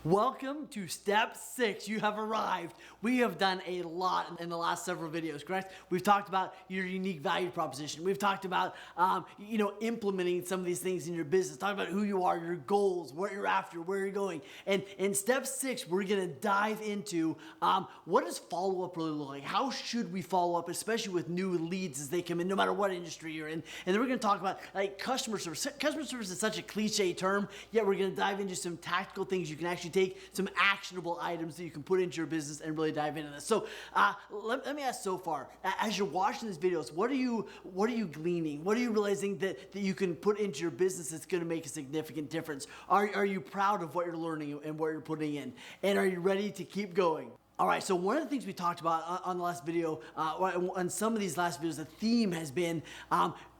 Welcome to step 6. You have arrived. We have done a lot in the last several videos, correct? We've talked about your unique value proposition. We've talked about, implementing some of these things in your business. Talk about who you are, your goals, what you're after, where you're going. And in step 6, we're going to dive into what does follow-up really look like? How should we follow up, especially with new leads as they come in, no matter what industry you're in. And then we're going to talk about customer service. Customer service is such a cliche term, yet we're going to dive into some tactical things you can actually take, some actionable items that you can put into your business and really dive into this. So let me ask so far, as you're watching these videos, what are you gleaning? What are you realizing that you can put into your business that's going to make a significant difference? Are you proud of what you're learning and what you're putting in? And are you ready to keep going? All right, so one of the things we talked about on the last video, on some of these last videos, the theme has been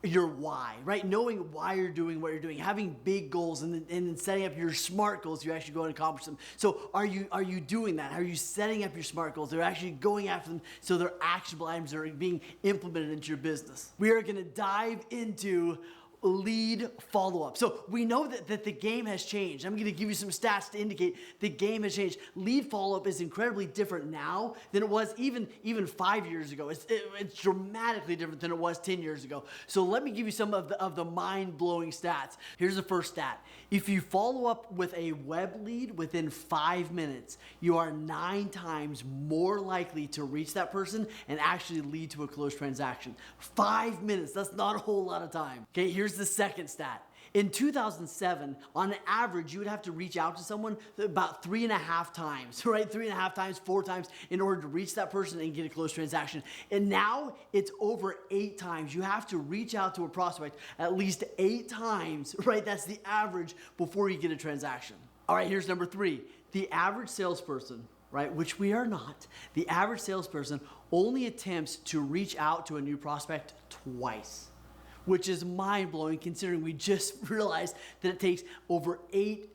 your why, right? Knowing why you're doing what you're doing, having big goals, and then setting up your SMART goals. You actually go and accomplish them. So are you doing that? Are you setting up your SMART goals? They're actually going after them so they're actionable items that are being implemented into your business. We are going to dive into lead follow-up. So we know that the game has changed. I'm going to give you some stats to indicate the game has changed. Lead follow-up is incredibly different now than it was even 5 years ago. It's dramatically different than it was 10 years ago. So let me give you some of the mind-blowing stats. Here's the first stat. If you follow up with a web lead within 5 minutes, you are 9 times more likely to reach that person and actually lead to a closed transaction. 5 minutes, that's not a whole lot of time. Okay, here's the second stat. In 2007, on average, you would have to reach out to someone about 3.5 times, right? 3.5 times, 4 times in order to reach that person and get a closed transaction. And now it's over 8 times. You have to reach out to a prospect at least 8 times, right? That's the average before you get a transaction. All right, here's number 3. The average salesperson, right, which we are not, the average salesperson only attempts to reach out to a new prospect twice, which is mind-blowing considering we just realized that it takes over 8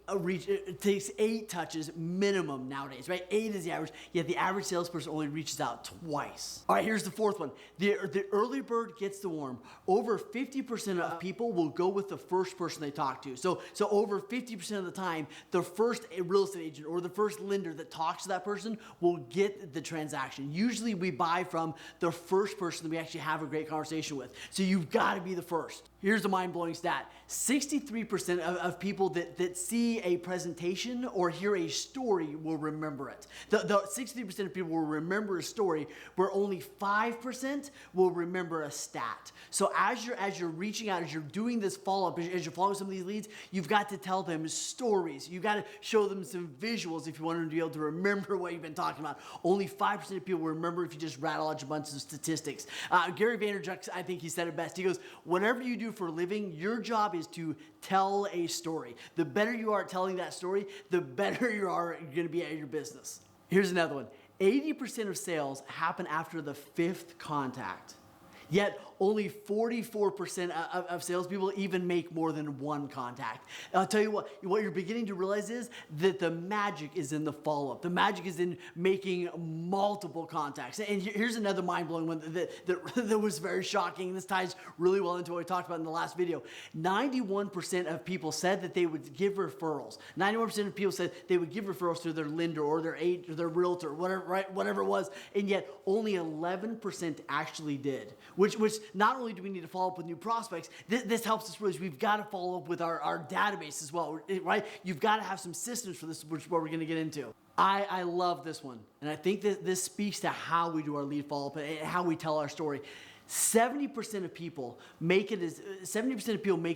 touches minimum nowadays, right? 8 is the average, yet the average salesperson only reaches out twice. All right, here's the fourth one. The early bird gets the worm. Over 50% of people will go with the first person they talk to. So over 50% of the time, the first real estate agent or the first lender that talks to that person will get the transaction. Usually we buy from the first person that we actually have a great conversation with. So you've got to be the first. Here's the mind-blowing stat. 63% of people that see a presentation or hear a story will remember it. The 63% of people will remember a story, where only 5% will remember a stat. So as you're reaching out, as you're doing this follow-up, as you're following some of these leads, you've got to tell them stories. You've got to show them some visuals if you want them to be able to remember what you've been talking about. Only 5% of people will remember if you just rattle out a bunch of statistics. Gary Vaynerchuk, I think he said it best. He goes, whatever you do for a living, your job is to tell a story. The better you are at telling that story, the better you are going to be at your business. Here's another one. 80% of sales happen after the 5th contact. Yet only 44% of salespeople even make more than 1 contact. I'll tell you what you're beginning to realize is that the magic is in the follow-up. The magic is in making multiple contacts. And here's another mind-blowing one that was very shocking. This ties really well into what we talked about in the last video. 91% of people said that they would give referrals. 91% of people said they would give referrals to their lender or their agent or their realtor, whatever it was, and yet only 11% actually did. Which not only do we need to follow up with new prospects, this helps us realize we've got to follow up with our database as well, right? You've got to have some systems for this, which is what we're going to get into. I love this one, and I think that this speaks to how we do our lead follow-up and how we tell our story. 70% of people make a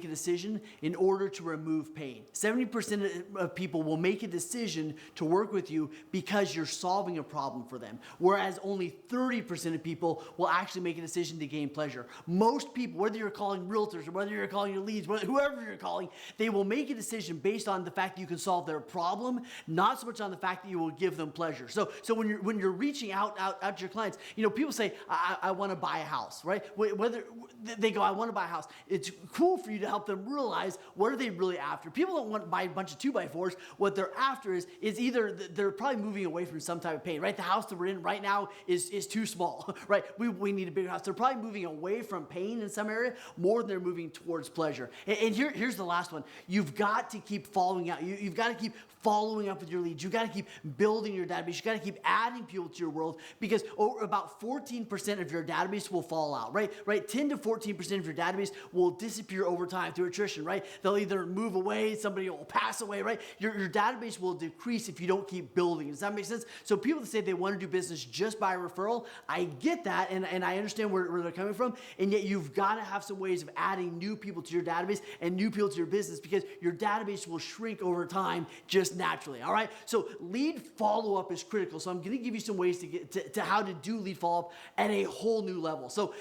decision in order to remove pain. 70% of people will make a decision to work with you because you're solving a problem for them, whereas only 30% of people will actually make a decision to gain pleasure. Most people, whether you're calling realtors or whether you're calling your leads, whoever you're calling, they will make a decision based on the fact that you can solve their problem, not so much on the fact that you will give them pleasure. So when you're reaching out to your clients, people say, I want to buy a house. house, right? Whether they go, I want to buy a house. It's cool for you to help them realize what are they really after. People don't want to buy a bunch of 2x4s. What they're after is either they're probably moving away from some type of pain, right? The house that we're in right now is too small, right? We need a bigger house. They're probably moving away from pain in some area more than they're moving towards pleasure. And here's the last one. You've got to keep following out. You've got to keep following up with your leads. You've got to keep building your database. You've got to keep adding people to your world, because about 14% of your database will fall out, right? 10 to 14% of your database will disappear over time through attrition, right? They'll either move away, somebody will pass away, right? Your database will decrease if you don't keep building. Does that make sense? So people that say they want to do business just by referral, I get that, and I understand where they're coming from, and yet you've got to have some ways of adding new people to your database and new people to your business, because your database will shrink over time just naturally, all right? So lead follow-up is critical. So I'm going to give you some ways to get to how to do lead follow-up at a whole new level. So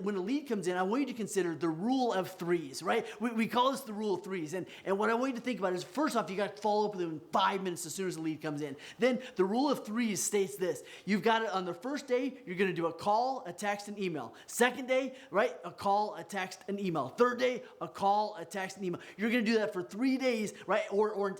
when a lead comes in, I want you to consider the rule of threes, right? We call this the rule of threes. And what I want you to think about is, first off, you got to follow up with them in 5 minutes as soon as the lead comes in. Then the rule of threes states this. You've got it on the first day, you're going to do a call, a text, and email. Second day, right? A call, a text, and email. Third day, a call, a text, and email. You're going to do that for 3 days, right? Or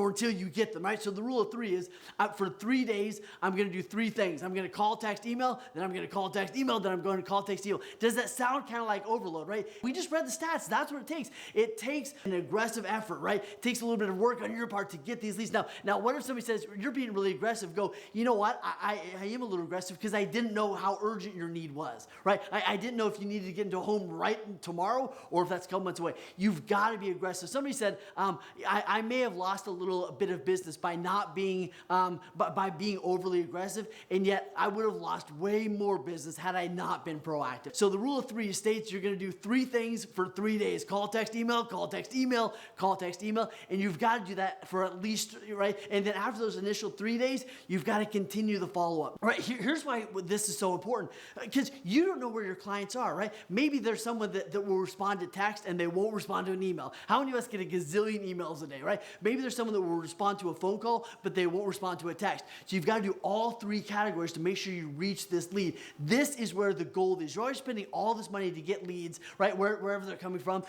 until you get them, right? So the rule of three is for 3 days, I'm going to do 3 things. I'm going to call, text, email, then I'm going to call, text, email, then I'm going to call, text, email. Does that sound kind of like overload, right? We just read the stats. That's what it takes. It takes an aggressive effort, right? It takes a little bit of work on your part to get these leads. Now, what if somebody says, you're being really aggressive? Go, you know what? I am a little aggressive because I didn't know how urgent your need was, right? I didn't know if you needed to get into a home right tomorrow or if that's a couple months away. You've got to be aggressive. Somebody said, I may have lost a little bit of business by not being, by being overly aggressive, and yet I would have lost way more business had I not been proactive. So the rule of three states you're going to do 3 things for 3 days. Call, text, email, call, text, email, call, text, email, and you've got to do that for at least, right? And then after those initial 3 days, you've got to continue the follow-up. Right, here's why this is so important, because you don't know where your clients are, right? Maybe there's someone that will respond to text and they won't respond to an email. How many of us get a gazillion emails a day, right? Maybe there's someone that will respond to a phone call, but they won't respond to a text. So you've got to do all 3 categories to make sure you reach this lead. This is where the gold is. You're always spending all this money to get leads, right? Wherever they're coming from.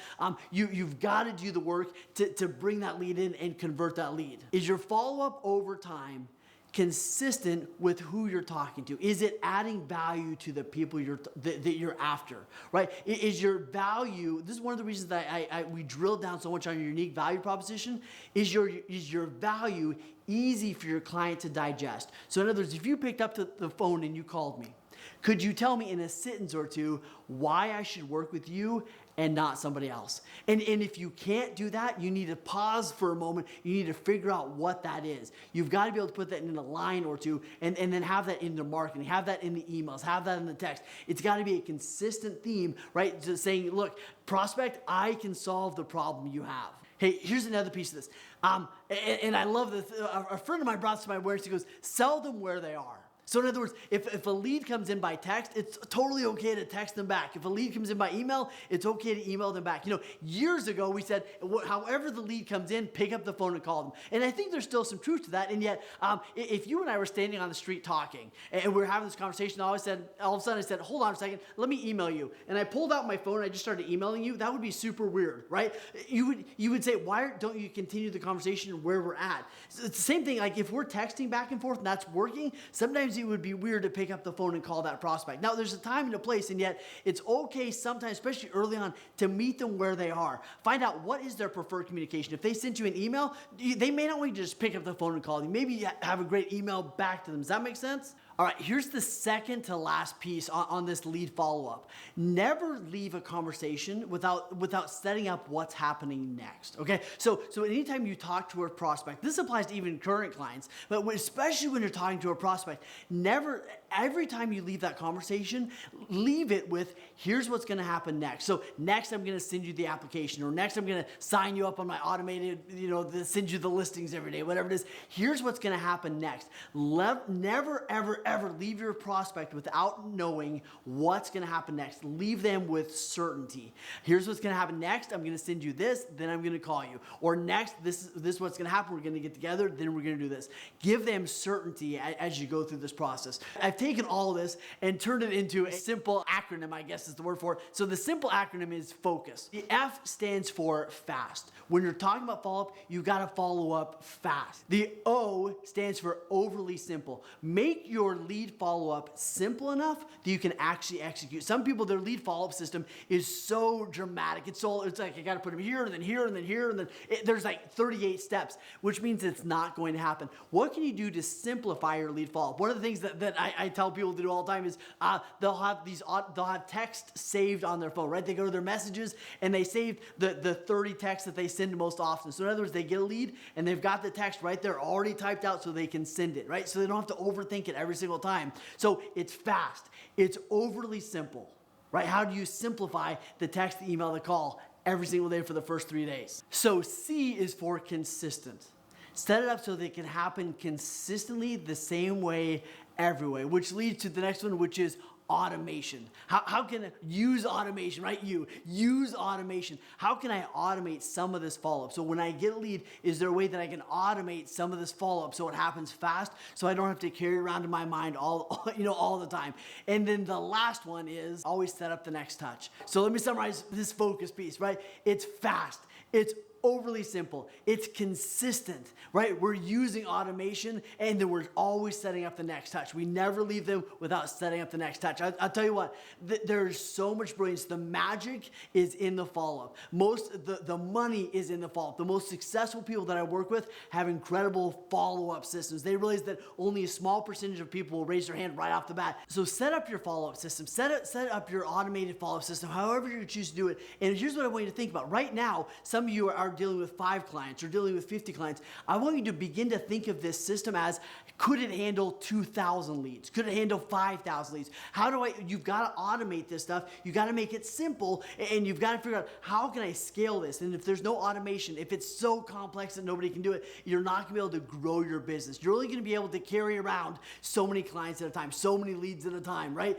You've got to do the work to bring that lead in and convert that lead. Is your follow-up over time consistent with who you're talking to? Is it adding value to the people that you're after, right? Is your value, this is one of the reasons that we drilled down so much on your unique value proposition, is your value easy for your client to digest? So in other words, if you picked up the phone and you called me, could you tell me in a sentence or two why I should work with you and not somebody else? And if you can't do that, you need to pause for a moment. You need to figure out what that is. You've got to be able to put that in a line or two and then have that in the marketing, have that in the emails, have that in the text. It's got to be a consistent theme, right? Just saying, look, prospect, I can solve the problem you have. Hey, here's another piece of this. And I love this. A friend of mine brought this to my awareness. He goes, sell them where they are. So in other words, if a lead comes in by text, it's totally okay to text them back. If a lead comes in by email, it's okay to email them back. You know, years ago we said, however the lead comes in, pick up the phone and call them. And I think there's still some truth to that. And yet, if you and I were standing on the street talking and we were having this conversation, all of a sudden I said, hold on a second, let me email you. And I pulled out my phone and I just started emailing you. That would be super weird, right? You would say, why don't you continue the conversation where we're at? So it's the same thing, like if we're texting back and forth and that's working, sometimes it would be weird to pick up the phone and call that prospect. Now, there's a time and a place, and yet it's okay sometimes, especially early on, to meet them where they are. Find out what is their preferred communication. If they sent you an email, they may not want you to just pick up the phone and call you. Maybe you have a great email back to them. Does that make sense? All right, here's the second to last piece on this lead follow-up. Never leave a conversation without setting up what's happening next, okay? So anytime you talk to a prospect, this applies to even current clients, but especially when you're talking to a prospect, every time you leave that conversation, leave it with, here's what's gonna happen next. So next I'm gonna send you the application, or next I'm gonna sign you up on my automated, send you the listings every day, whatever it is. Here's what's gonna happen next. Never, ever, ever leave your prospect without knowing what's gonna happen next. Leave them with certainty. Here's what's gonna happen next. I'm gonna send you this, then I'm gonna call you. Or next, this is what's gonna happen. We're gonna get together, then we're gonna do this. Give them certainty as you go through this process. I've taken all of this and turned it into a simple acronym, I guess is the word for it. So the simple acronym is FOCUS. The F stands for fast. When you're talking about follow-up, you gotta follow up fast. The O stands for overly simple. Make your lead follow-up simple enough that you can actually execute. Some people, their lead follow-up system is so dramatic. It's like I gotta put them here, and then here, and then here, and then there's like 38 steps, which means it's not going to happen. What can you do to simplify your lead follow-up? One of the things that I tell people to do all the time is they'll have text saved on their phone, right? They go to their messages and they save the 30 texts that they send most often. So in other words, they get a lead and they've got the text right there already typed out so they can send it, right? So they don't have to overthink it every single time. So it's fast. It's overly simple, right? How do you simplify the text, the email, the call every single day for the first 3 days? So C is for consistent. Set it up so that it can happen consistently the same way every way, which leads to the next one, which is automation. How can I use automation, right? Use automation. How can I automate some of this follow-up? So when I get a lead, is there a way that I can automate some of this follow-up so it happens fast so I don't have to carry it around in my mind all the time? And then the last one is always set up the next touch. So let me summarize this focus piece, right? It's fast. It's overly simple. It's consistent, right? We're using automation and then we're always setting up the next touch. We never leave them without setting up the next touch. I'll tell you what, there's so much brilliance. The magic is in the follow-up. The money is in the follow-up. The most successful people that I work with have incredible follow-up systems. They realize that only a small percentage of people will raise their hand right off the bat. So set up your follow-up system. Set up your automated follow-up system, however you choose to do it. And here's what I want you to think about. Right now, some of you are dealing with 5 clients or dealing with 50 clients. I want you to begin to think of this system as, could it handle 2,000 leads? Could it handle 5,000 leads? You've got to automate this stuff. You got to make it simple, and you've got to figure out, how can I scale this? And if there's no automation, if it's so complex that nobody can do it, you're not going to be able to grow your business. You're only going to be able to carry around so many clients at a time, so many leads at a time, right?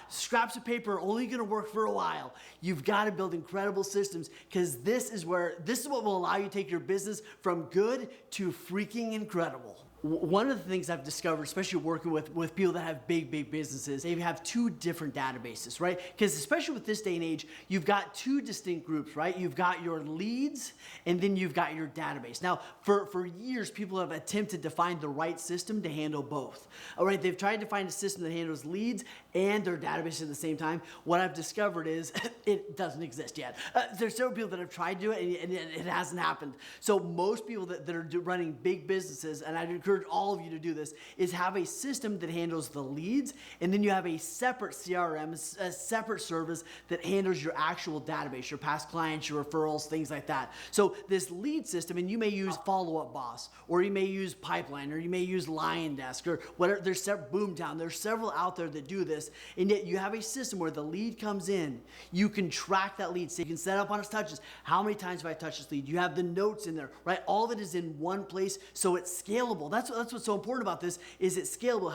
Scraps of paper are only going to work for a while. You've got to build incredible systems, because this is what will allow you to take your business from good to freaking incredible. One of the things I've discovered, especially working with people that have big businesses, they have 2 different databases, right? Because especially with this day and age, you've got 2 distinct groups, right? You've got your leads, and then you've got your database. Now, for years, people have attempted to find the right system to handle both. All right, they've tried to find a system that handles leads and their database at the same time. What I've discovered is it doesn't exist yet. There's several people that have tried to do it, and it hasn't happened. So most people that are running big businesses, and I'd encourage all of you to do this, is have a system that handles the leads, and then you have a separate CRM, a separate service that handles your actual database, your past clients, your referrals, things like that. So this lead system, and you may use Follow-Up Boss, or you may use Pipeline, or you may use LionDesk, or whatever. There's Boomtown. There's several out there that do this, and yet you have a system where the lead comes in. You can track that lead, so you can set up on its touches. How many times have I touched this lead? You have the notes in there, right? All of it is in one place, so it's scalable. That's what's so important about this, is it's scalable.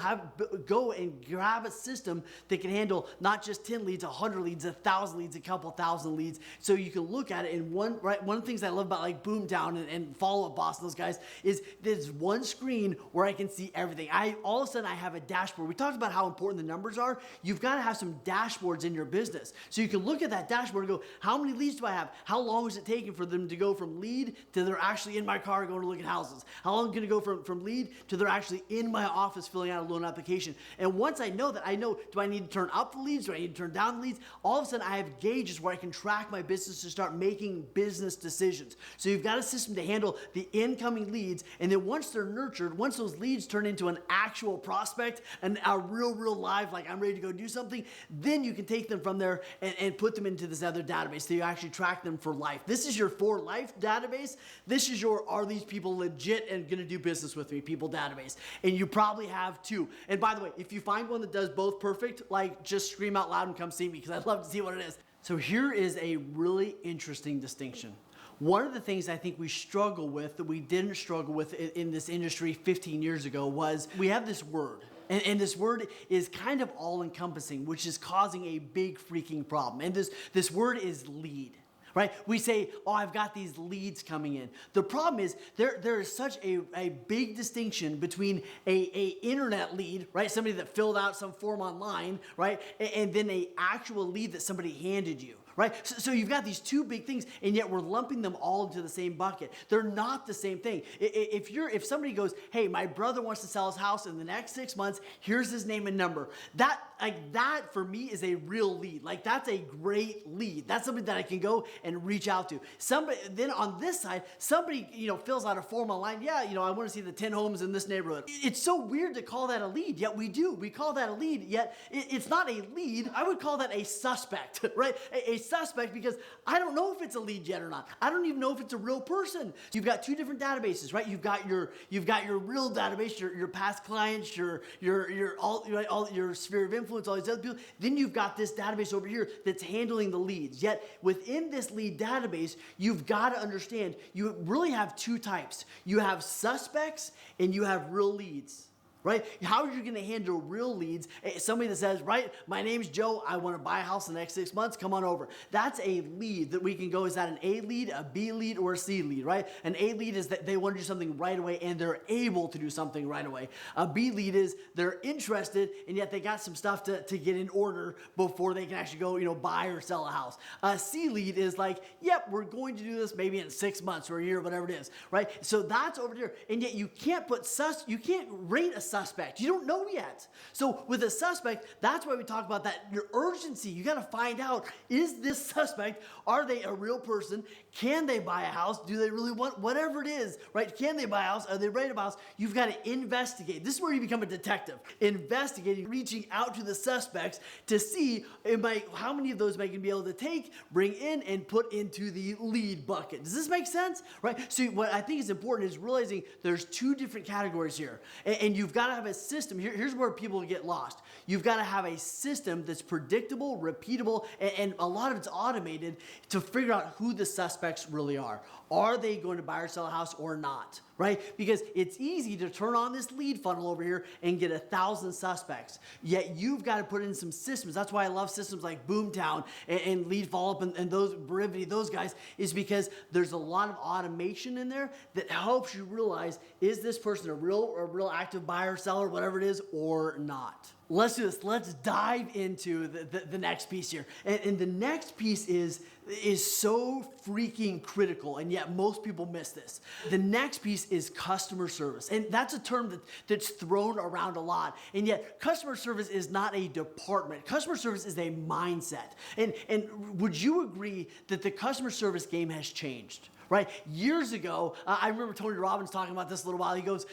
Go and grab a system that can handle not just 10 leads, 100 leads, 1,000 leads, a couple thousand leads. So you can look at it in one, right? One of the things I love about like Boomtown and Follow-Up Boss and those guys is there's one screen where I can see everything. All of a sudden I have a dashboard. We talked about how important the numbers are. You've got to have some dashboards in your business. So you can look at that dashboard and go, how many leads do I have? How long is it taking for them to go from lead to they're actually in my car going to look at houses? How long is it going to go from lead to they're actually in my office filling out a loan application? And once I know that, I know, do I need to turn up the leads? Do I need to turn down the leads? All of a sudden I have gauges where I can track my business to start making business decisions. So you've got a system to handle the incoming leads, and then once they're nurtured, once those leads turn into an actual prospect and a real live, like I'm ready to go do something, then you can take them from there and put them into this other database so you actually track them for life. This is your for life database. This is your, are these people legit and gonna do business with me people database. And you probably have 2. And by the way, if you find one that does both perfect, like just scream out loud and come see me, because I'd love to see what it is. So here is a really interesting distinction. One of the things I think we struggle with that we didn't struggle with in this industry 15 years ago was we have this word. And this word is kind of all-encompassing, which is causing a big freaking problem. And this word is lead. Right? We say, oh, I've got these leads coming in. The problem is there is such a big distinction between a internet lead, right? Somebody that filled out some form online, right? And then a actual lead that somebody handed you. Right? So you've got these two big things, and yet we're lumping them all into the same bucket. They're not the same thing. If somebody goes, hey, my brother wants to sell his house in the next 6 months, here's his name and number. That for me is a real lead. Like, that's a great lead. That's somebody that I can go and reach out to. Then on this side, somebody, fills out a form online. Yeah, I want to see the 10 homes in this neighborhood. It's so weird to call that a lead, yet we do. We call that a lead, yet it's not a lead. I would call that a suspect, right? A suspect, because I don't know if it's a lead yet or not. I don't even know if it's a real person. You've got two different databases, right? You've got your real database, your past clients, your sphere of influence, all these other people. Then you've got this database over here that's handling the leads. Yet within this lead database, you've got to understand you really have two types. You have suspects and you have real leads. Right? How are you going to handle real leads? Somebody that says, right, my name's Joe, I want to buy a house in the next 6 months, come on over. That's a lead that we can go, is that an A lead, a B lead, or a C lead, right? An A lead is that they want to do something right away and they're able to do something right away. A B lead is they're interested and yet they got some stuff to get in order before they can actually go, buy or sell a house. A C lead is like, yep, we're going to do this maybe in 6 months or a year, whatever it is, right? So that's over here. And yet you can't you can't rate a suspect. You don't know yet. So with a suspect, that's why we talk about that, your urgency. You got to find out, is this suspect, are they a real person? Can they buy a house? Do they really want, whatever it is, right? Can they buy a house? Are they ready to buy a house? You've got to investigate. This is where you become a detective. Investigating, reaching out to the suspects to see how many of those am I going to be able to take, bring in, and put into the lead bucket. Does this make sense? Right? So what I think is important is realizing there's two different categories here. And you've got to have a system. Here's where people get lost. You've got to have a system that's predictable, repeatable, and a lot of it's automated to figure out who the suspects really are. Are they going to buy or sell a house or not? Right? Because it's easy to turn on this lead funnel over here and get 1,000 suspects. Yet you've got to put in some systems. That's why I love systems like Boomtown and Lead Follow-Up and those Brivity, those guys, is because there's a lot of automation in there that helps you realize, is this person a real active buyer, seller, whatever it is, or not? Let's do this. Let's dive into the next piece here. And the next piece is so freaking critical, and yet most people miss this. The next piece is customer service. And that's a term that's thrown around a lot. And yet customer service is not a department. Customer service is a mindset. And would you agree that the customer service game has changed? Right? Years ago, I remember Tony Robbins talking about this a little while. He goes,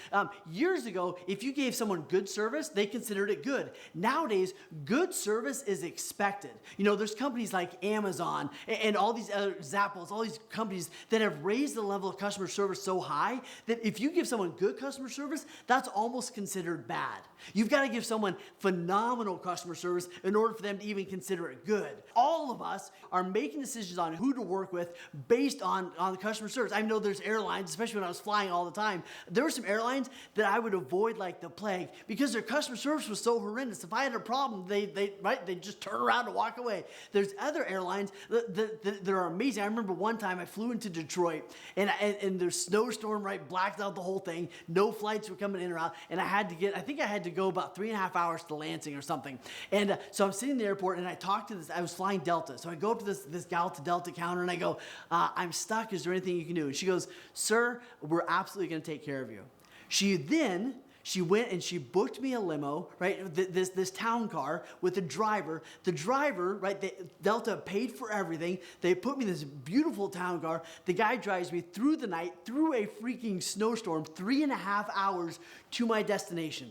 years ago, if you gave someone good service, they considered it good. Nowadays, good service is expected. There's companies like Amazon and all these other Zappos, all these companies that have raised the level of customer service so high that if you give someone good customer service, that's almost considered bad. You've got to give someone phenomenal customer service in order for them to even consider it good. All of us are making decisions on who to work with based on the customer service. I know there's airlines, especially when I was flying all the time, there were some airlines that I would avoid like the plague because their customer service was so horrendous. If I had a problem, they just turn around and walk away. There's other airlines that are amazing. I remember one time I flew into Detroit and there's snowstorm, right, blacked out the whole thing. No flights were coming in or out. And I had to go about 3.5 hours to Lansing or something. And so I'm sitting in the airport and I talked to I was flying Delta. So I go up to this gal at the Delta counter and I go, I'm stuck. Is there anything you can do? And she goes, sir, we're absolutely going to take care of you. She went and she booked me a limo, right? This town car with a driver. The driver, right? Delta paid for everything. They put me in this beautiful town car. The guy drives me through the night, through a freaking snowstorm, 3.5 hours to my destination.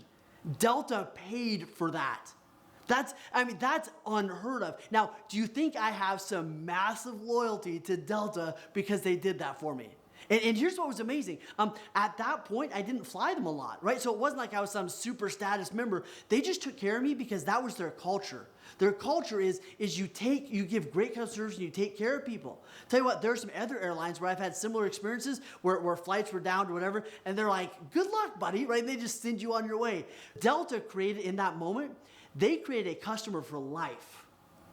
Delta paid for that. That's unheard of. Now, do you think I have some massive loyalty to Delta because they did that for me? And here's what was amazing. At that point, I didn't fly them a lot, right? So it wasn't like I was some super status member. They just took care of me because that was their culture. Their culture is you give great customer service and you take care of people. Tell you what, there are some other airlines where I've had similar experiences where flights were down or whatever, and they're like, good luck, buddy, right? They just send you on your way. Delta created in that moment, they created a customer for life.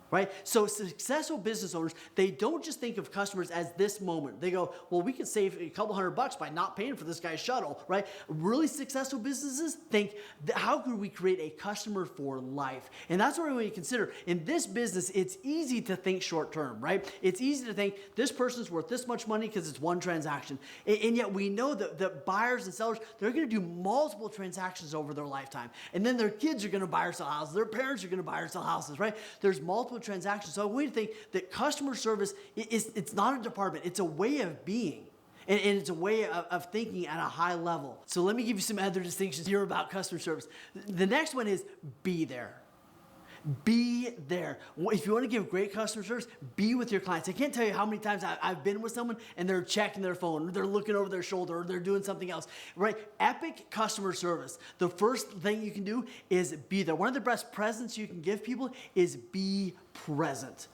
Right? So successful business owners, they don't just think of customers as this moment. They go, well, we could save a couple $100 by not paying for this guy's shuttle, right? Really successful businesses think, how could we create a customer for life? And that's what we want to consider. In this business, it's easy to think short term, right? It's easy to think this person's worth this much money because it's one transaction. And yet we know that buyers and sellers, they're going to do multiple transactions over their lifetime. And then their kids are going to buy or sell houses. Their parents are going to buy or sell houses, right? There's multiple transactions. So I want you to think that customer service it's not a department, it's a way of being. And it's a way of thinking at a high level. So let me give you some other distinctions here about customer service. The next one is be there. Be there. If you want to give great customer service, be with your clients. I can't tell you how many times I've been with someone and they're checking their phone, or they're looking over their shoulder, or they're doing something else, right? Epic customer service. The first thing you can do is be there. One of the best presents you can give people is be present.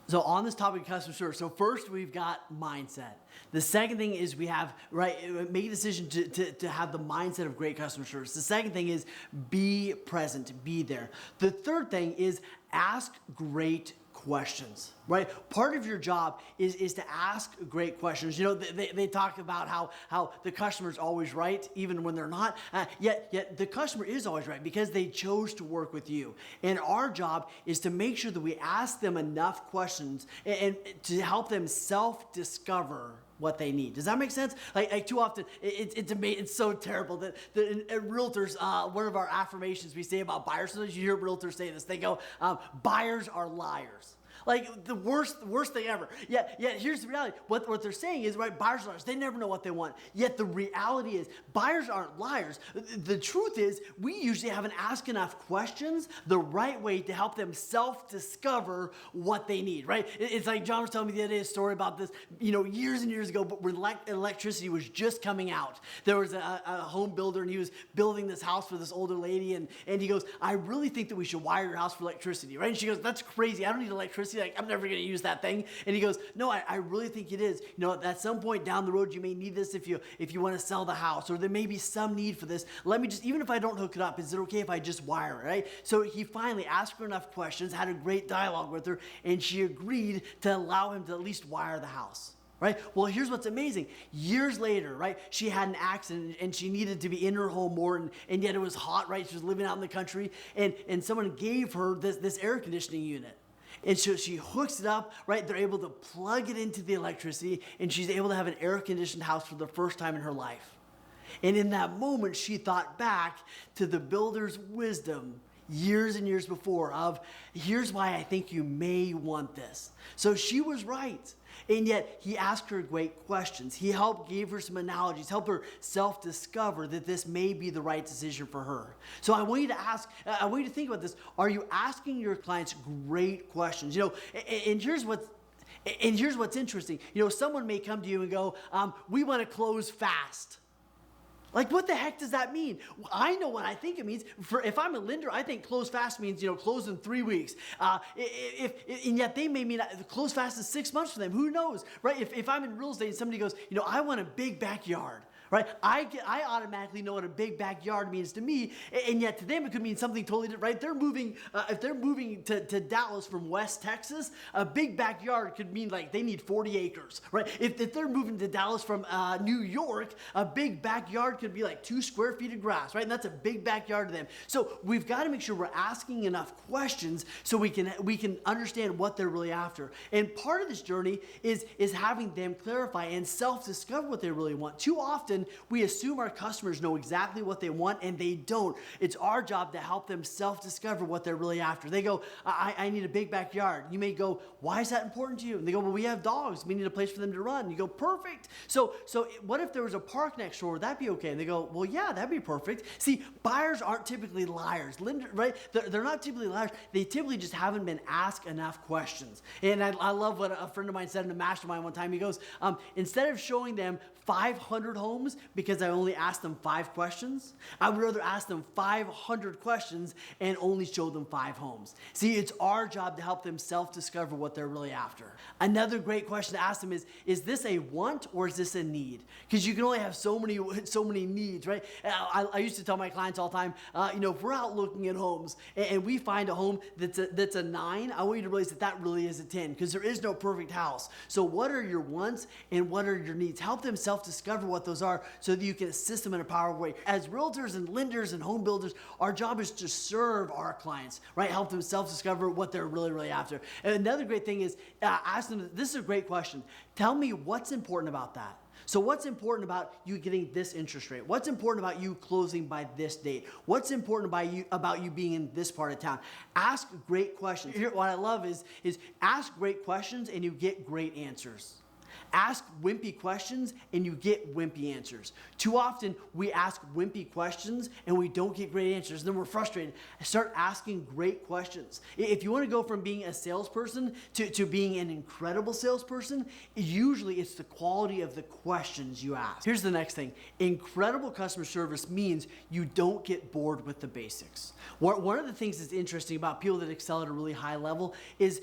So on this topic of customer service, so first we've got mindset. The second thing is we have, right, make a decision to have the mindset of great customer service. The second thing is be present, be there. The third thing is ask great questions, right? Part of your job is to ask great questions. You know, they talk about how the customer's always right, even when they're not. Yet the customer is always right because they chose to work with you. And our job is to make sure that we ask them enough questions and to help them self-discover what they need. Does that make sense? Like too often, it's amazing. It's so terrible that realtors, one of our affirmations we say about buyers, sometimes you hear realtors say this, they go, buyers are liars. Like the worst thing ever. Yet here's the reality. What they're saying is, right, buyers are liars. They never know what they want. Yet the reality is, buyers aren't liars. The truth is, we usually haven't asked enough questions the right way to help them self-discover what they need, right? It's like John was telling me the other day a story about this, years and years ago, but when electricity was just coming out. There was a home builder, and he was building this house for this older lady, and he goes, I really think that we should wire your house for electricity, right? And she goes, that's crazy. I don't need electricity. Like, I'm never going to use that thing. And he goes, no, I really think it is. At some point down the road, you may need this if you want to sell the house, or there may be some need for this. Let me just, even if I don't hook it up, is it okay if I just wire it, right? So he finally asked her enough questions, had a great dialogue with her, and she agreed to allow him to at least wire the house. Right? Well, here's what's amazing. Years later, right, she had an accident and she needed to be in her home more, and yet it was hot, right? She was living out in the country, and someone gave her this air conditioning unit. And so she hooks it up, right? They're able to plug it into the electricity, and she's able to have an air-conditioned house for the first time in her life. And in that moment, she thought back to the builder's wisdom years and years before of, here's why I think you may want this. So she was right. And yet he asked her great questions. He gave her some analogies, helped her self-discover that this may be the right decision for her. So I want you to think about this. Are you asking your clients great questions? And here's what's interesting. Someone may come to you and go, we want to close fast. Like, what the heck does that mean? I know what I think it means. If I'm a lender, I think close fast means, close in 3 weeks. And yet they may mean close fast is 6 months for them. Who knows, right? If I'm in real estate and somebody goes, I want a big backyard. Right? I automatically know what a big backyard means to me, and yet to them it could mean something totally different, right? They're moving, if they're moving to Dallas from West Texas, a big backyard could mean like they need 40 acres, right? If they're moving to Dallas from New York, a big backyard could be like 2 square feet of grass, right? And that's a big backyard to them. So we've got to make sure we're asking enough questions so we can understand what they're really after. And part of this journey is having them clarify and self-discover what they really want. Too often, often we assume our customers know exactly what they want, and they don't. It's our job to help them self-discover what they're really after. They go, I need a big backyard. You may go, why is that important to you? And they go, well, we have dogs. We need a place for them to run. And you go, perfect. So what if there was a park next door? Would that be okay? And they go, well, yeah, that'd be perfect. See, buyers aren't typically liars, right? They're not typically liars. They typically just haven't been asked enough questions. And I love what a friend of mine said in a mastermind one time. He goes, instead of showing them 500 homes because I only asked them 5 questions, I would rather ask them 500 questions and only show them 5 homes. See, it's our job to help them self-discover what they're really after. Another great question to ask them is this a want or is this a need? Because you can only have so many needs, right? I used to tell my clients all the time, if we're out looking at homes and we find a home that's a 9, I want you to realize that really is a 10, because there is no perfect house. So what are your wants and what are your needs? Help them self-discover what those are so that you can assist them in a powerful way. As realtors and lenders and home builders, our job is to serve our clients, right? Help them self-discover what they're really after. And another great thing is ask them, this is a great question. Tell me what's important about that. So what's important about you getting this interest rate? What's important about you closing by this date? What's important about you being in this part of town? Ask great questions. Here, what I love is ask great questions and you get great answers. Ask wimpy questions and you get wimpy answers. Too often we ask wimpy questions and we don't get great answers. Then we're frustrated. Start asking great questions. If you want to go from being a salesperson to being an incredible salesperson, usually it's the quality of the questions you ask. Here's the next thing. Incredible customer service means you don't get bored with the basics. One of the things that's interesting about people that excel at a really high level is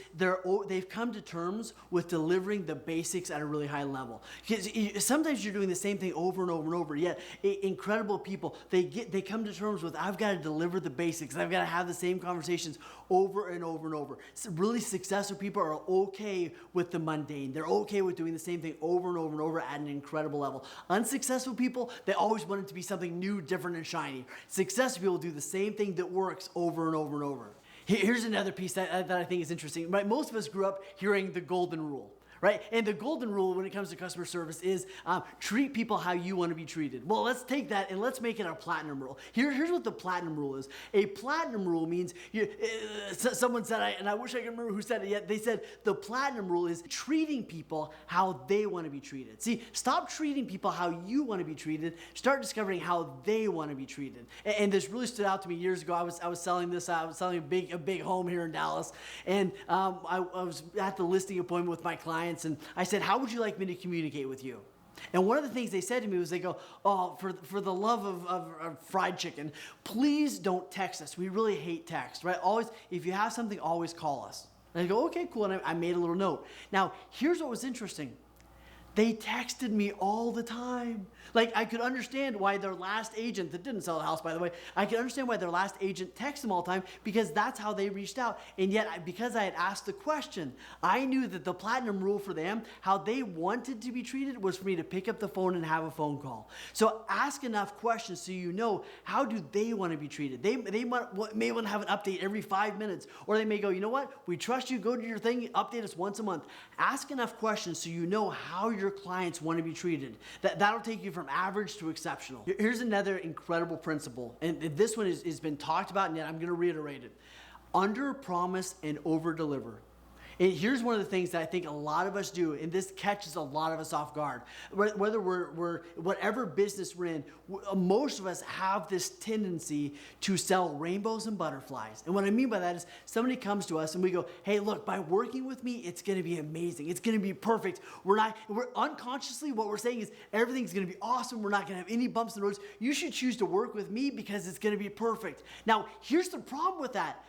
they've come to terms with delivering the basics at a really high level. Because sometimes you're doing the same thing over and over and over, yet incredible people, they come to terms with, I've got to deliver the basics. I've got to have the same conversations over and over and over. Really successful people are okay with the mundane. They're okay with doing the same thing over and over and over at an incredible level. Unsuccessful people, they always want it to be something new, different, and shiny. Successful people do the same thing that works over and over and over. Here's another piece that I think is interesting. Right? Most of us grew up hearing the golden rule. Right? And the golden rule when it comes to customer service is treat people how you want to be treated. Well, let's take that and let's make it a platinum rule. Here's what the platinum rule is. A platinum rule means, someone said, and I wish I could remember who said it yet, they said the platinum rule is treating people how they want to be treated. See, stop treating people how you want to be treated. Start discovering how they want to be treated. And this really stood out to me years ago. I was selling this. I was selling a big home here in Dallas, and I was at the listing appointment with my client. And I said, how would you like me to communicate with you? And one of the things they said to me was, they go, oh, for the love of fried chicken, please don't text us. We really hate text, right? Always, if you have something, always call us. And I go, okay, cool. And I made a little note. Now, here's what was interesting. They texted me all the time. Like, I could understand why their last agent, that didn't sell the house, by the way, I could understand why their last agent texted them all the time, because that's how they reached out. And yet, because I had asked the question, I knew that the platinum rule for them, how they wanted to be treated, was for me to pick up the phone and have a phone call. So ask enough questions so you know, how do they want to be treated? They may want to have an update every 5 minutes, or they may go, you know what, we trust you, go to your thing, update us once a month. Ask enough questions so you know how your clients want to be treated. That'll take you from average to exceptional. Here's another incredible principle, and this one has been talked about, and yet I'm going to reiterate it. Under promise and over deliver. And here's one of the things that I think a lot of us do, and this catches a lot of us off guard. Whether we're whatever business we're in, most of us have this tendency to sell rainbows and butterflies. And what I mean by that is somebody comes to us and we go, hey, look, by working with me, it's going to be amazing. It's going to be perfect. We're unconsciously, what we're saying is everything's going to be awesome. We're not going to have any bumps in the roads. You should choose to work with me because it's going to be perfect. Now, here's the problem with that.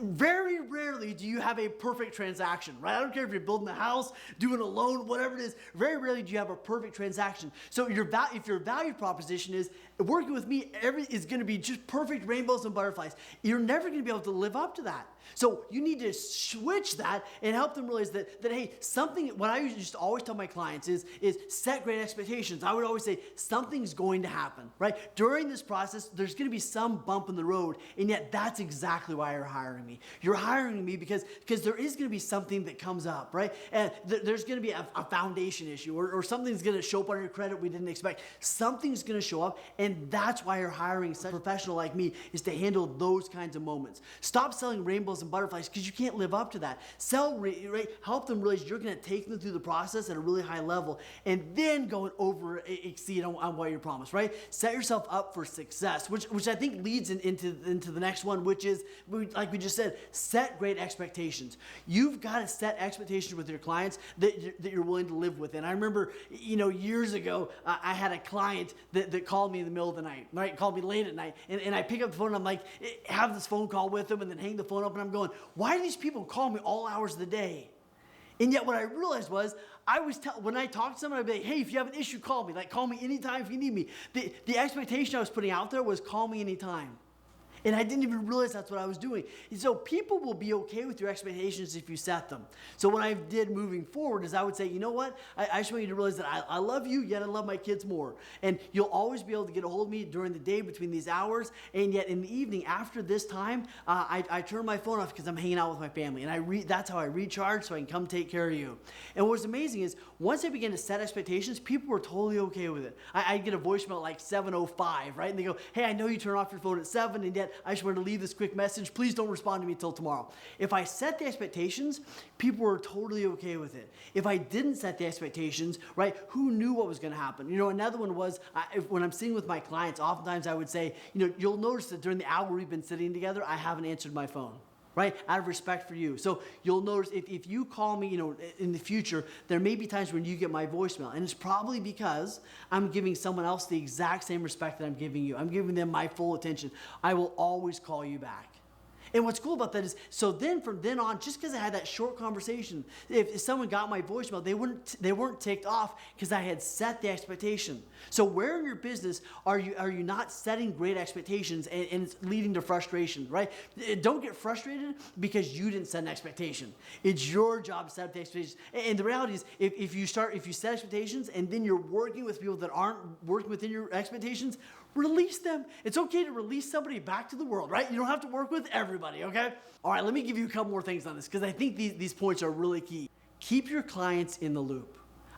Very rarely do you have a perfect transaction, right? I don't care if you're building a house, doing a loan, whatever it is. Very rarely do you have a perfect transaction. So if your value proposition is working with me, is going to be just perfect rainbows and butterflies. You're never going to be able to live up to that. So you need to switch that and help them realize that hey, what I used to always tell my clients is set great expectations. I would always say something's going to happen, right? During this process, there's going to be some bump in the road, and yet that's exactly why you're hiring me. You're hiring me because there is going to be something that comes up, right? And there's going to be a foundation issue, or something's going to show up on your credit we didn't expect. Something's going to show up, and that's why you're hiring such a professional like me, is to handle those kinds of moments. Stop selling rainbows and butterflies because you can't live up to that. Help them realize you're going to take them through the process at a really high level, and then go and exceed on what you promised, right? Set yourself up for success, which I think leads into the next one, which is, like we just said, set great expectations. You've got to set expectations with your clients that you're willing to live with. And I remember, years ago, I had a client that called me in the middle of the night, right? Called me late at night, and I pick up the phone and I'm like, have this phone call with them, and then hang the phone up, and I'm going, why do these people call me all hours of the day? And yet what I realized was, when I talk to someone, I'd be like, hey, if you have an issue, call me. Like, call me anytime if you need me. The expectation I was putting out there was, call me anytime. And I didn't even realize that's what I was doing. And so people will be okay with your expectations if you set them. So what I did moving forward is I would say, you know what? I just want you to realize that I love you, yet I love my kids more. And you'll always be able to get a hold of me during the day between these hours. And yet in the evening after this time, I turn my phone off because I'm hanging out with my family. And that's how I recharge, so I can come take care of you. And what's amazing is once I began to set expectations, people were totally okay with it. I get a voicemail at like 7:05, right? And they go, hey, I know you turn off your phone at 7, and yet I just wanted to leave this quick message. Please don't respond to me until tomorrow. If I set the expectations, people were totally okay with it. If I didn't set the expectations, right, who knew what was going to happen? Another one was when I'm sitting with my clients, oftentimes I would say, you'll notice that during the hour we've been sitting together, I haven't answered my phone. Right? Out of respect for you. So you'll notice if you call me, in the future, there may be times when you get my voicemail. And it's probably because I'm giving someone else the exact same respect that I'm giving you. I'm giving them my full attention. I will always call you back. And what's cool about that is, so then from then on, just because I had that short conversation, if someone got my voicemail, they weren't ticked off because I had set the expectation. So where in your business are you not setting great expectations, and it's leading to frustration, right? Don't get frustrated because you didn't set an expectation. It's your job to set the expectations. And the reality is, if you set expectations and then you're working with people that aren't working within your expectations, release them. It's okay to release somebody back to the world, right? You don't have to work with everybody, okay? All right, let me give you a couple more things on this because I think these points are really key. Keep your clients in the loop.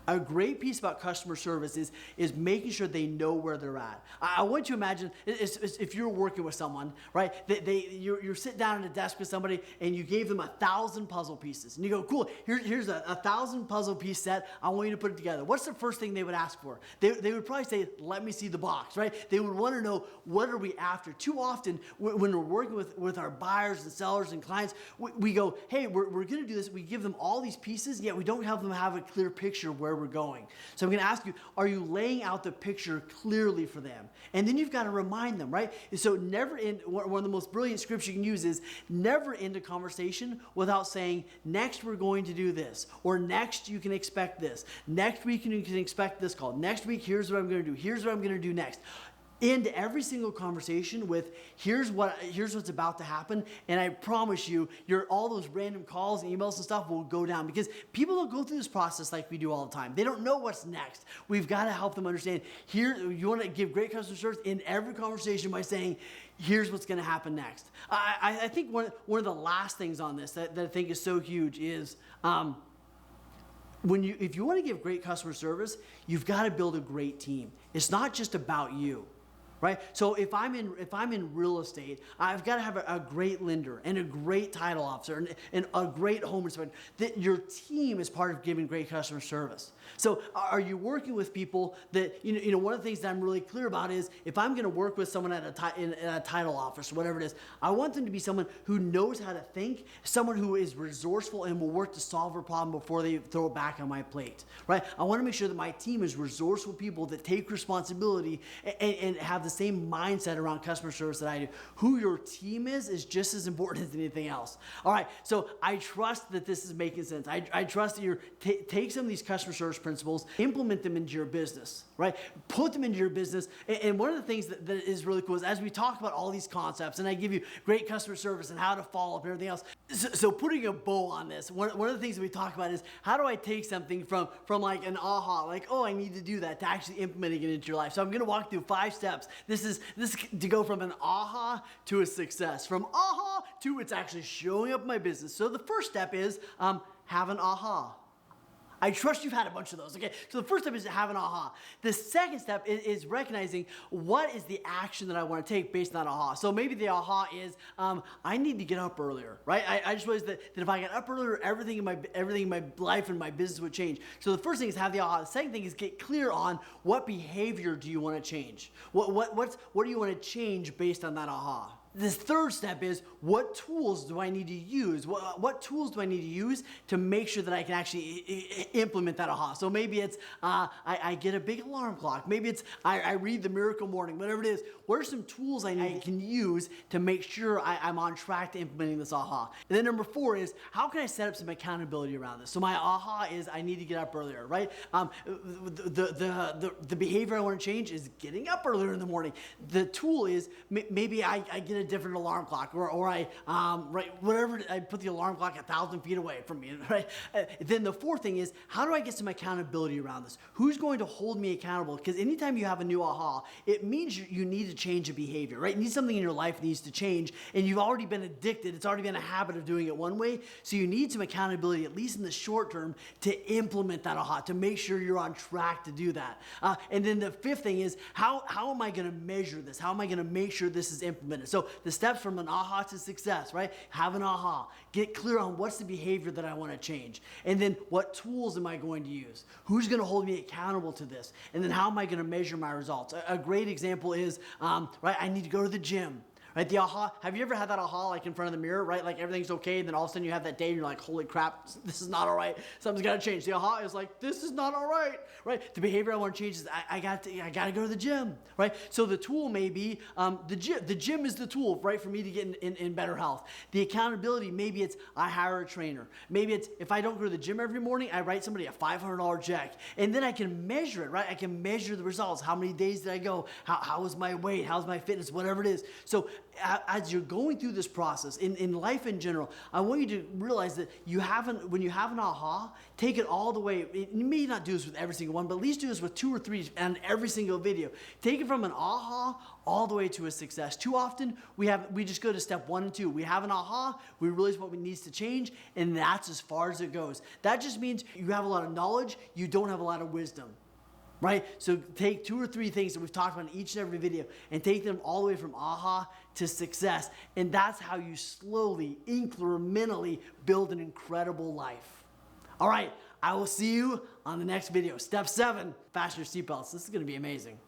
A great piece about customer service is making sure they know where they're at. I want you to imagine if you're working with someone, right? You're sitting down at a desk with somebody and you gave them 1,000 puzzle pieces. And you go, cool, here's a 1,000 puzzle piece set. I want you to put it together. What's the first thing they would ask for? They would probably say, let me see the box, right? They would want to know, what are we after? Too often when we're working with our buyers and sellers and clients, we go, hey, we're going to do this. We give them all these pieces, yet we don't help them have a clear picture of where we're going. So I'm going to ask you, are you laying out the picture clearly for them? And then you've got to remind them, right? So one of the most brilliant scripts you can use is never end a conversation without saying, next we're going to do this, or next you can expect this. Next week you can expect this call. Next week, here's what I'm going to do. Here's what I'm going to do next. End every single conversation with, here's what's about to happen, and I promise you, all those random calls and emails and stuff will go down, because people don't go through this process like we do all the time. They don't know what's next. We've got to help them understand, you want to give great customer service in every conversation by saying, here's what's going to happen next. I think one of the last things on this that I think is so huge is, if you want to give great customer service, you've got to build a great team. It's not just about you. Right? So if I'm in real estate, I've got to have a great lender and a great title officer and a great home inspector. That your team is part of giving great customer service. So are you working with people that, one of the things that I'm really clear about is, if I'm going to work with someone at a title office, whatever it is, I want them to be someone who knows how to think, someone who is resourceful and will work to solve a problem before they throw it back on my plate. Right? I want to make sure that my team is resourceful people that take responsibility and have the the same mindset around customer service that I do. Who your team is just as important as anything else. All right, so I trust that this is making sense. I trust that you're take some of these customer service principles, implement them into your business, right? Put them into your business. And one of the things that is really cool is as we talk about all these concepts, and I give you great customer service and how to follow up and everything else. So putting a bow on this, one of the things that we talk about is how do I take something from like an aha, like, oh, I need to do that, to actually implementing it into your life. So I'm gonna walk through 5 steps. This is to go from an aha to a success. From aha to it's actually showing up in my business. So the first step is have an aha. I trust you've had a bunch of those, okay? So the first step is to have an aha. The second step is recognizing what is the action that I want to take based on that aha. So maybe the aha is, I need to get up earlier, right? I just realized that if I got up earlier, everything in my life and my business would change. So the first thing is have the aha. The second thing is get clear on what behavior do you want to change? What do you want to change based on that aha? This third step is what tools do I need to use? What tools do I need to use to make sure that I can actually implement that aha? So maybe it's I get a big alarm clock. Maybe it's I read the Miracle Morning, whatever it is. What are some tools I can use to make sure I'm on track to implementing this aha? And then number 4 is how can I set up some accountability around this? So my aha is I need to get up earlier, right? The behavior I want to change is getting up earlier in the morning. The tool is maybe I get a different alarm clock, or I whatever, I put the alarm clock 1,000 feet away from me, right? Then the 4th thing is how do I get some accountability around this? Who's going to hold me accountable? Because anytime you have a new aha, it means you need to change a behavior, right? You need something in your life needs to change, and you've already been addicted. It's already been a habit of doing it one way, so you need some accountability, at least in the short term, to implement that aha, to make sure you're on track to do that. And then the 5th thing is how am I going to measure this? How am I going to make sure this is implemented? So the steps from an aha to success, right? Have an aha. Get clear on what's the behavior that I want to change. And then what tools am I going to use? Who's going to hold me accountable to this? And then how am I going to measure my results? A great example is, right, I need to go to the gym. Right, the aha, have you ever had that aha like in front of the mirror, right? Like everything's okay, and then all of a sudden you have that day and you're like, holy crap, this is not all right. Something's gotta change. The aha is like, this is not all right, right? The behavior I want to change is I gotta go to the gym, right? So the tool may be, the gym is the tool, right, for me to get in better health. The accountability, maybe it's I hire a trainer. Maybe it's if I don't go to the gym every morning, I write somebody a $500 check. And then I can measure it, right? I can measure the results. How many days did I go? How was my weight? How's my fitness? Whatever it is. So as you're going through this process, in life in general, I want you to realize that when you have an aha, take it all the way. You may not do this with every single one, but at least do this with 2 or 3 on every single video. Take it from an aha all the way to a success. Too often, we just go to step 1 and 2. We have an aha, we realize what needs to change, and that's as far as it goes. That just means you have a lot of knowledge, you don't have a lot of wisdom. Right? So take 2 or 3 things that we've talked about in each and every video and take them all the way from aha to success. And that's how you slowly, incrementally build an incredible life. All right, I will see you on the next video. Step 7, fasten your seatbelts. This is going to be amazing.